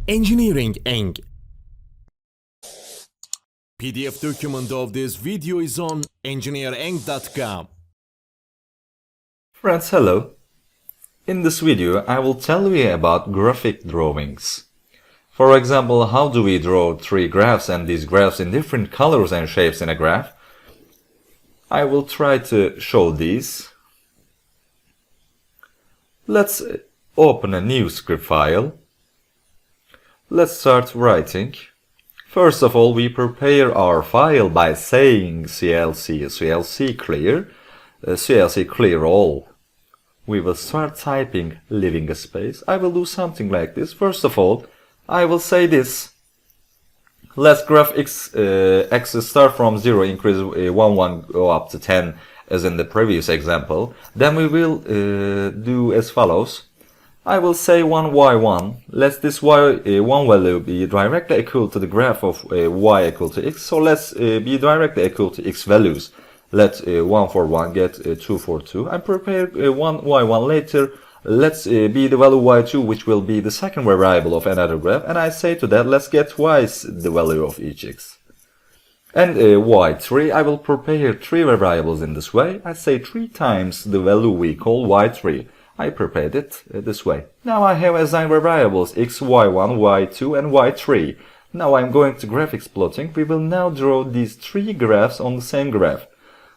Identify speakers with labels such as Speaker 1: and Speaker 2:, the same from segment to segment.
Speaker 1: Engineering Eng. PDF document of this video is on engineereng.com.
Speaker 2: Friends, hello. In this video, I will tell you about graphic drawings. For example, how do we draw three graphs and these graphs in different colors and shapes in a graph? I will try to show these. Let's open a new script file. Let's start writing. First of all, we prepare our file by saying clc clear, clc clear all. We will start typing, leaving a space. I will do something like this. First of all, I will say this. Let's graph axis start from 0, increase 1, go up to 10 as in the previous example. Then we will do as follows. I will say 1y1. Let this y1 value be directly equal to the graph of y equal to x. So let's be directly equal to x values. Let 1 for 1 get 2 for 2. I prepare 1y1 later. Let's be the value y2, which will be the second variable of another graph. And I say to that, let's get twice the value of each x. And y3, I will prepare three variables in this way. I say 3 times the value we call y3. I prepared it this way. Now I have assigned variables x, y1, y2 and y3. Now I'm going to graphics plotting. We will now draw these three graphs on the same graph.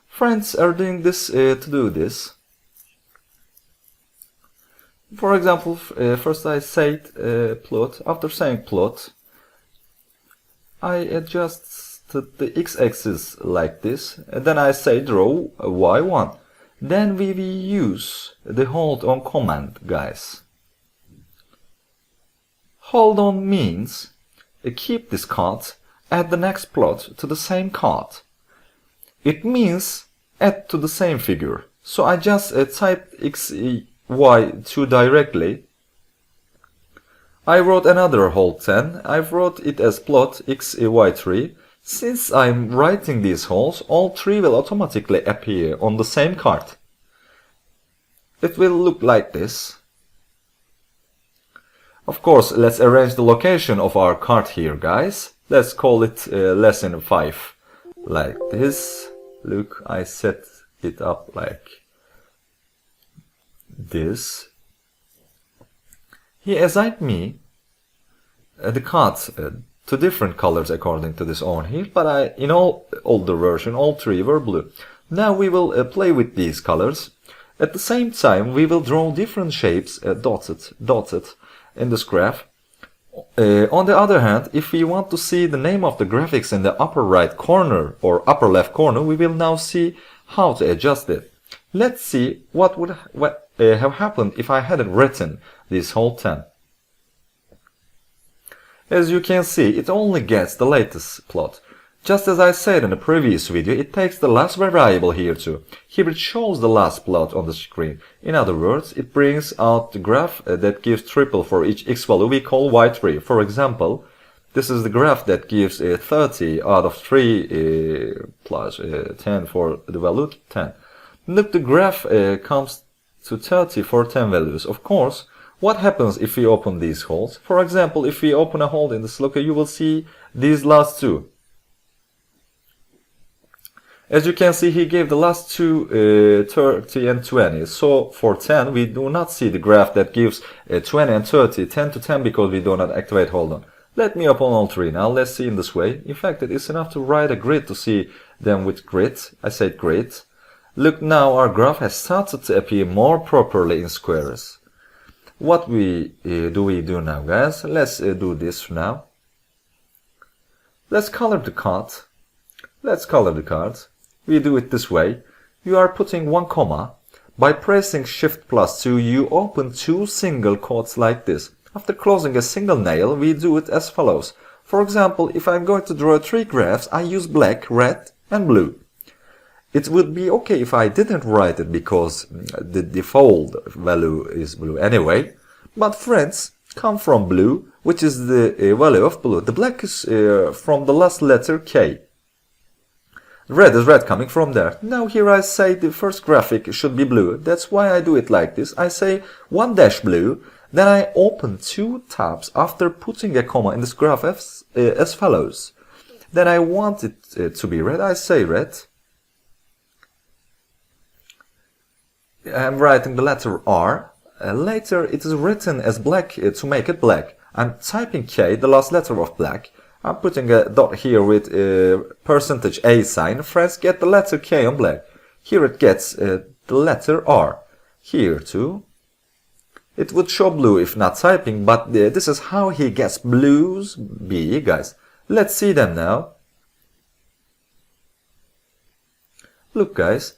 Speaker 2: Friends are doing this to do this. For example, first I said plot. After saying plot, I adjust the x-axis like this. And then I say draw y1. Then we will use the hold on command, guys. Hold on means keep this card, add the next plot to the same card. It means add to the same figure. So I just type x, y2 directly. I wrote another hold 10. I wrote it as plot x, y3. Since I'm writing these holes, all three will automatically appear on the same card. It will look like this. Of course, let's arrange the location of our card here, guys. Let's call it lesson 5. Like this. Look, I set it up like this. He assigned me the cards to different colors according to this on here, but in all older version, all three were blue. Now we will play with these colors. At the same time, we will draw different shapes dotted in this graph. On the other hand, if we want to see the name of the graphics in the upper right corner or upper left corner, we will now see how to adjust it. Let's see what would have happened if I hadn't written this whole 10. As you can see, it only gets the latest plot. Just as I said in the previous video, it takes the last variable here too. Here it shows the last plot on the screen. In other words, it brings out the graph that gives triple for each x value we call y3. For example, this is the graph that gives 30 out of 3 plus 10 for the value 10. Look, the graph comes to 30 for 10 values. Of course, what happens if we open these holes? For example, if we open a hole in this locker, you will see these last two. As you can see, he gave the last two 30 and 20. So for 10, we do not see the graph that gives 20 and 30, 10 to 10, because we do not activate hold on. Let me open all three now. Let's see in this way. In fact, it is enough to write a grid to see them with grid. I said grid. Look, now our graph has started to appear more properly in squares. What do we do now, guys? Let's do this now. Let's color the card. Let's color the card. We do it this way. You are putting 1 comma. By pressing Shift plus 2, you open two single quotes like this. After closing a single nail, we do it as follows. For example, if I'm going to draw 3 graphs, I use black, red and blue. It would be okay if I didn't write it because the default value is blue anyway. But friends, come from blue, which is the value of blue. The black is from the last letter K. Red is red coming from there. Now here I say the first graphic should be blue. That's why I do it like this. I say 1 dash blue, Then I open two tabs after putting a comma in this graph as follows. Then I want it to be red. I say red. I'm writing the letter R. Later it is written as black to make it black. I'm typing K, the last letter of black. I'm putting a dot here with %A sign. Friends, get the letter K on black. Here it gets the letter R. Here too. It would show blue if not typing, but this is how he gets blues B, guys. Let's see them now. Look, guys.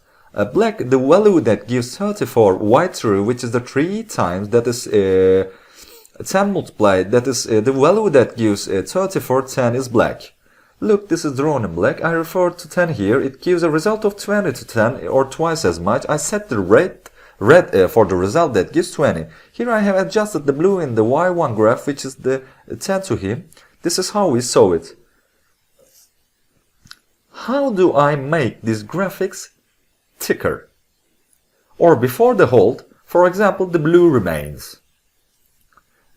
Speaker 2: Black, the value that gives 34, white true, which is the 3 times, that is 10 multiplied, that is the value that gives 34, 10 is black. Look, this is drawn in black. I refer to 10 here. It gives a result of 20 to 10, or twice as much. I set the red for the result that gives 20. Here I have adjusted the blue in the Y1 graph, which is the 10 to him. This is how we saw it. How do I make these graphics thicker? Or before the hold, for example, the blue remains.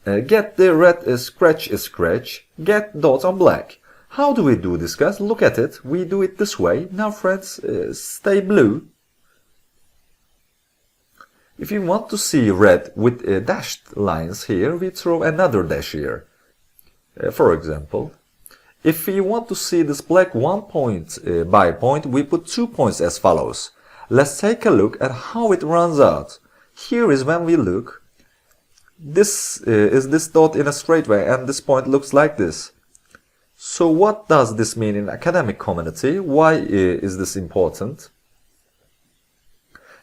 Speaker 2: Get the red scratch, get dot on black. How do we do this, guys? Look at it. We do it this way. Now, friends, stay blue. If you want to see red with dashed lines here, we throw another dash here. For example, if we want to see this black 1 point by point, we put 2 points as follows. Let's take a look at how it runs out. Here is when we look. This is this dot in a straight way, and this point looks like this. So what does this mean in academic community? Why is this important?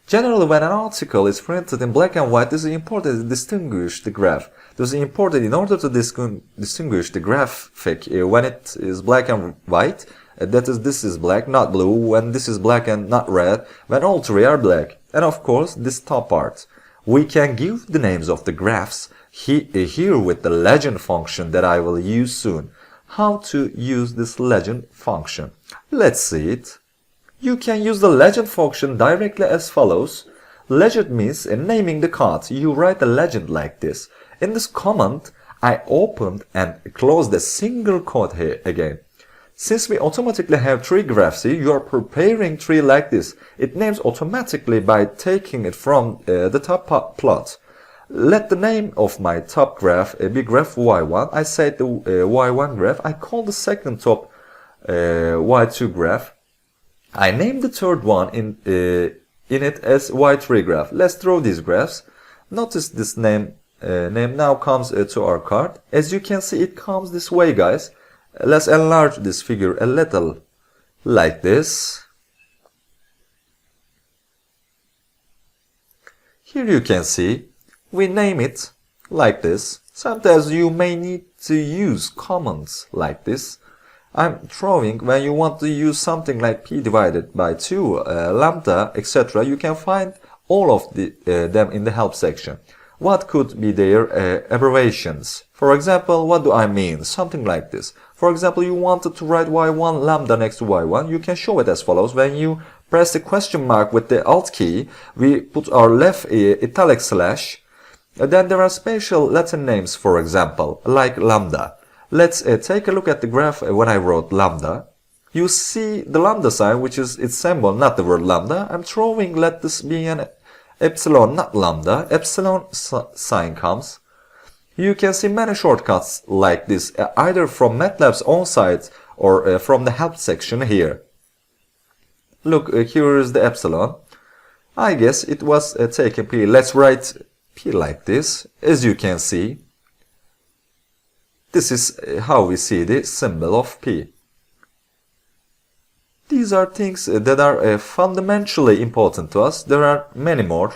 Speaker 2: Generally, when an article is printed in black and white, it is important to distinguish the graph. It is important in order to distinguish the graphic when it is black and white. That is, this is black, not blue, when this is black and not red, when all three are black. And of course, this top part. We can give the names of the graphs here with the legend function that I will use soon. How to use this legend function? Let's see it. You can use the legend function directly as follows. Legend means naming the card. You write a legend like this. In this command, I opened and closed a single quote here again. Since we automatically have 3 graphs here, you are preparing 3 like this. It names automatically by taking it from the top plot. Let the name of my top graph be graph Y1. I say the Y1 graph. I call the second top Y2 graph. I name the third one in it as Y3 graph. Let's draw these graphs. Notice this name now comes to our card. As you can see, it comes this way, guys. Let's enlarge this figure a little, like this. Here you can see, we name it like this. Sometimes you may need to use commands like this. I'm throwing when you want to use something like p divided by 2, lambda, etc. You can find all of them in the help section. What could be their abbreviations? For example, what do I mean? Something like this. For example, you wanted to write y1 lambda next to y1. You can show it as follows. When you press the question mark with the alt key, we put our left italic slash. Then there are special Latin names, for example, like lambda. Let's take a look at the graph when I wrote lambda. You see the lambda sign, which is its symbol, not the word lambda. I'm throwing, let this be an epsilon, not lambda. Epsilon sign comes. You can see many shortcuts like this, either from MATLAB's own site or from the help section here. Look, here is the epsilon. I guess it was taken p. Let's write p like this. As you can see, this is how we see the symbol of p. These are things that are fundamentally important to us. There are many more.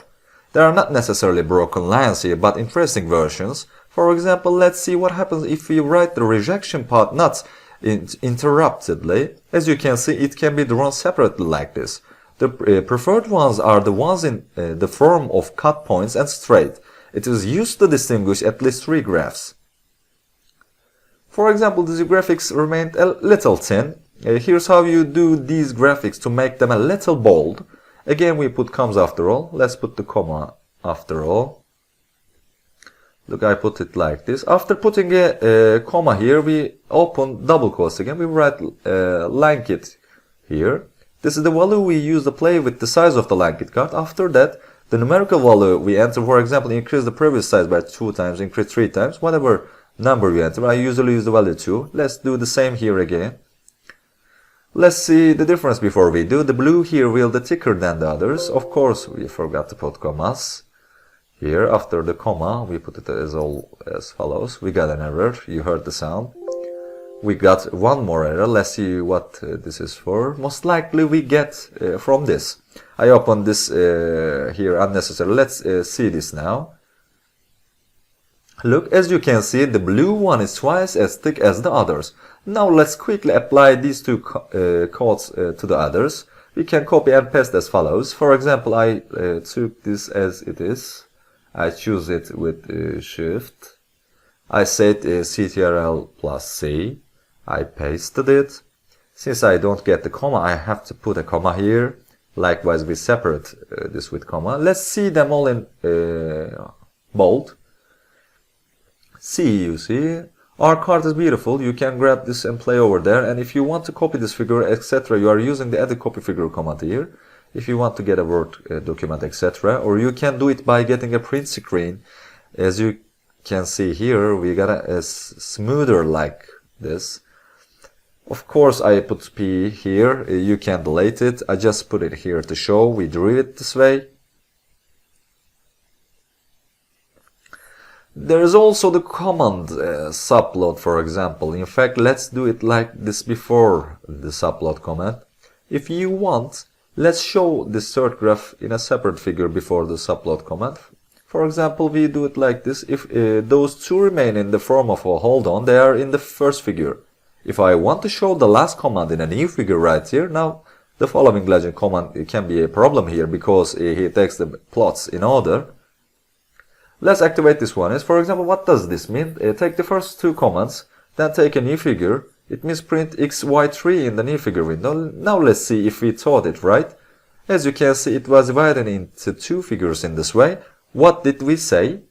Speaker 2: There are not necessarily broken lines here, but interesting versions. For example, let's see what happens if we write the rejection part not interruptedly. As you can see, it can be drawn separately like this. The preferred ones are the ones in the form of cut points and straight. It is used to distinguish at least 3 graphs. For example, these graphics remained a little thin. Here's how you do these graphics to make them a little bold. Again, we put commas after all. Let's put the comma after all. Look, I put it like this. After putting a comma here, we open double quotes again. We write Lankit here. This is the value we use to play with the size of the Lankit card. After that, the numerical value we enter, for example, increase the previous size by 2 times, increase 3 times, whatever number we enter. I usually use the value 2. Let's do the same here again. Let's see the difference before we do. The blue here will be thicker than the others. Of course, we forgot to put commas. Here, after the comma, we put it as follows. We got an error. You heard the sound. We got one more error. Let's see what this is for. Most likely we get from this. I opened this here unnecessary. Let's see this now. Look, as you can see, the blue one is twice as thick as the others. Now let's quickly apply these two codes to the others. We can copy and paste as follows. For example, I took this as it is. I choose it with Shift. I set CTRL plus C. I pasted it. Since I don't get the comma, I have to put a comma here. Likewise, we separate this with comma. Let's see them all in bold. See, you see, our card is beautiful. You can grab this and play over there. And if you want to copy this figure, etc., you are using the edit copy figure command here. If you want to get a Word document, etc., or you can do it by getting a print screen. As you can see here, we got a smoother like this. Of course, I put P here. You can delete it. I just put it here to show we drew it this way. There is also the command subplot, for example. In fact, let's do it like this before the subplot command. If you want, let's show this third graph in a separate figure before the subplot command. For example, we do it like this. If those two remain in the form of a hold on, they are in the first figure. If I want to show the last command in a new figure right here, now the following legend command can be a problem here because he takes the plots in order. Let's activate this one. For example, what does this mean? Take the first two commands, then take a new figure. It means print XY3 in the new figure window. Now let's see if we taught it right. As you can see, it was divided into two figures in this way. What did we say?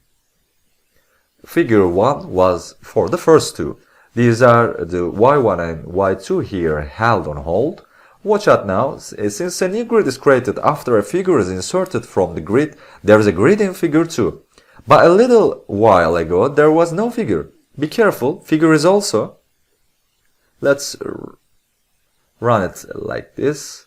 Speaker 2: Figure 1 was for the first two. These are the Y1 and Y2 here held on hold. Watch out now. Since a new grid is created after a figure is inserted from the grid, there is a grid in figure 2. But a little while ago, there was no figure. Be careful, figure is also. Let's run it like this.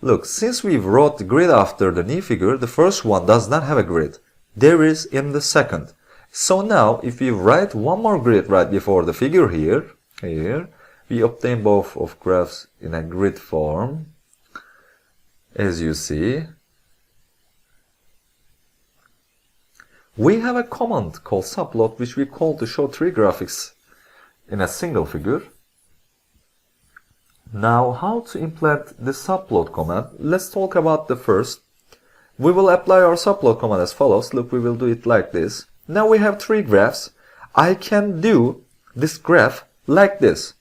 Speaker 2: Look, since we wrote the grid after the new figure, the first one does not have a grid. There is in the second. So now, if we write one more grid right before the figure here, we obtain both of graphs in a grid form, as you see. We have a command called subplot, which we call to show three graphics in a single figure. Now, how to implement the subplot command? Let's talk about the first. We will apply our subplot command as follows. Look, we will do it like this. Now we have three graphs. I can do this graph like this.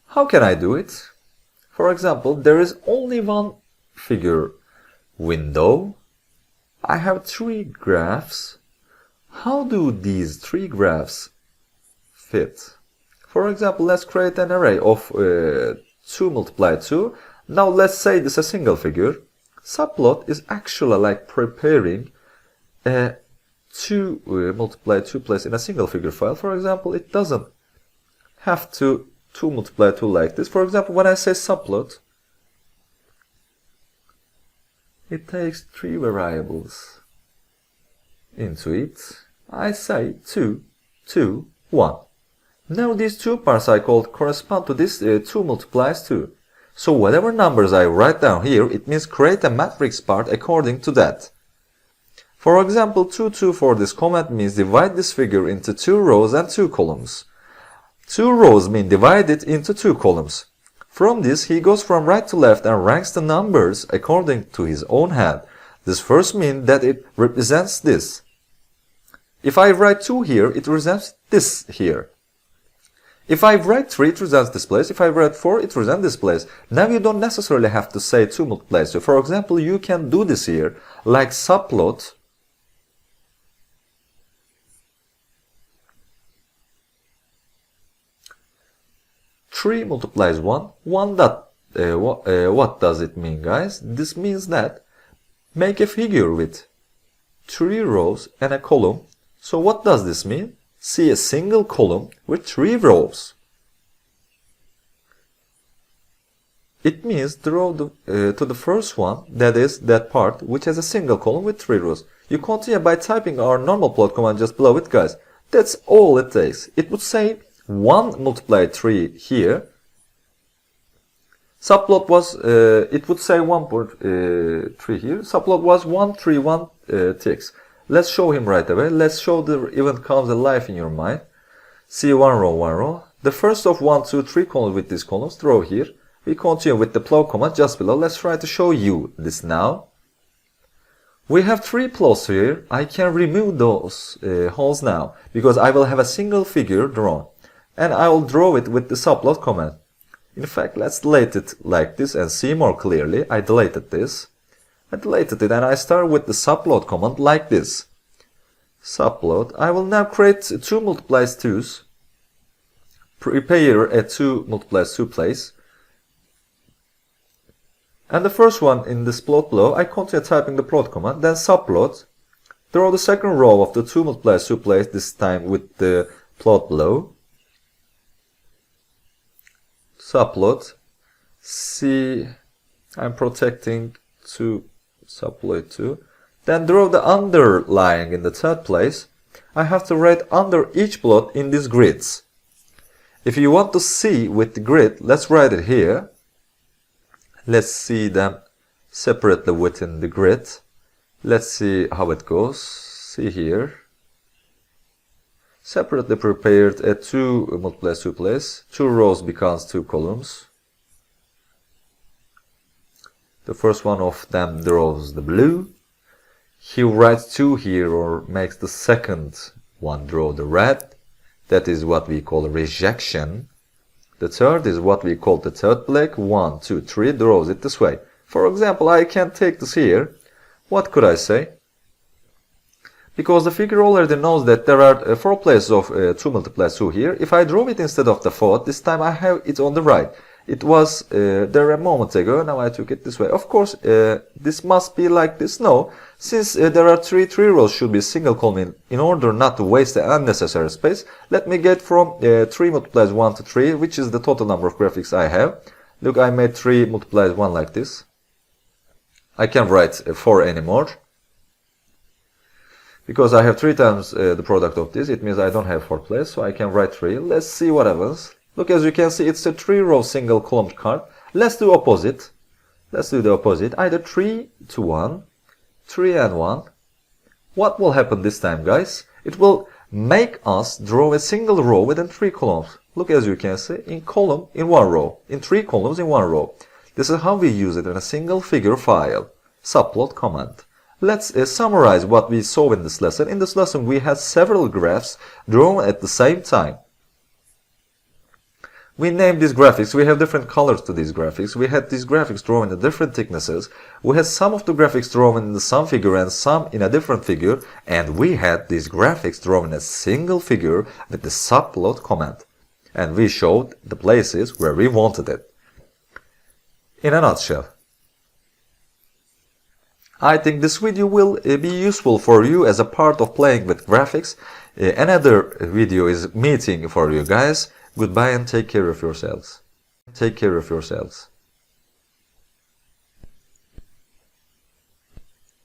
Speaker 2: How can I do it? For example, there is only one figure window. I have three graphs. How do these three graphs fit? For example, let's create an array of 2 multiplied 2. Now let's say this is a single figure. Subplot is actually like preparing 2 multiplied 2 place in a single figure file. For example, it doesn't have to 2 multiplied 2 like this. For example, when I say subplot, it takes 3 variables into it. I say 2, 2, 1. Now these two parts I called correspond to this 2 multiplies 2. So whatever numbers I write down here, it means create a matrix part according to that. For example, 2, 2 for this command means divide this figure into 2 rows and 2 columns. 2 rows mean divide it into 2 columns. From this, he goes from right to left and ranks the numbers according to his own hand. This first means that it represents this. If I write 2 here, it represents this here. If I write 3, it represents this place. If I write 4, it represents this place. Now you don't necessarily have to say 2 multiplies 2. For example, you can do this here, like subplot 3 multiplies 1. 1 dot, what does it mean, guys? This means that make a figure with 3 rows and a column. So what does this mean? See a single column with 3 rows. It means draw to the first one, that is that part which has a single column with 3 rows. You continue by typing our normal plot command just below it, guys. That's all it takes. It would say 1 multiply 3 here. Subplot was, it would say 1.3 here. Subplot was 131 ticks. Let's show him right away. Let's show the event comes alive in your mind. See one row. The first of 1, 2, 3 columns with these columns, draw here. We continue with the plot command just below. Let's try to show you this now. We have 3 plots here. I can remove those holes now because I will have a single figure drawn. And I will draw it with the subplot command. In fact, let's delete it like this and see more clearly. I deleted this. I deleted it and I start with the subplot command like this. Subplot. I will now create 2 multiplies 2's. Prepare a 2 multiplies 2 place. And the first one in this plot below, I continue typing the plot command, then subplot. Draw the second row of the 2 multiplies 2 place, this time with the plot below. Subplot. See, I'm protecting to subplot 2. Then draw the underlying in the third place. I have to write under each plot in these grids. If you want to see with the grid, let's write it here. Let's see them separately within the grid. Let's see how it goes. See here. Separately prepared a 2 multiplies 2 place. 2 rows becomes 2 columns. The first one of them draws the blue. He writes 2 here or makes the second one draw the red. That is what we call rejection. The third is what we call the third black. 1, 2, 3 draws it this way. For example, I can take this here. What could I say? Because the figure already knows that there are 4 places of 2 multiplies 2 here. If I draw it instead of the 4th, this time I have it on the right. It was there a moment ago, now I took it this way. Of course, this must be like this. No, since there are 3 rows should be a single column in order not to waste the unnecessary space. Let me get from 3 multiplies 1 to 3, which is the total number of graphics I have. Look, I made 3 multiplies 1 like this. I can't write 4 anymore. Because I have 3 times the product of this, it means I don't have 4 places, so I can write 3. Let's see what happens. Look, as you can see, it's a 3-row single column card. Let's do opposite. Let's do the opposite. Either 3 to 1, 3 and 1. What will happen this time, guys? It will make us draw a single row within 3 columns. Look, as you can see, in 1 row. In 3 columns in 1 row. This is how we use it in a single figure file. Subplot command. Let's summarize what we saw in this lesson. In this lesson, we had several graphs drawn at the same time. We named these graphics. We have different colors to these graphics. We had these graphics drawn in different thicknesses. We had some of the graphics drawn in some figure and some in a different figure. And we had these graphics drawn in a single figure with the subplot command. And we showed the places where we wanted it. In a nutshell. I think this video will be useful for you as a part of playing with graphics. Another video is meeting for you guys. Goodbye and take care of yourselves. Take care of yourselves.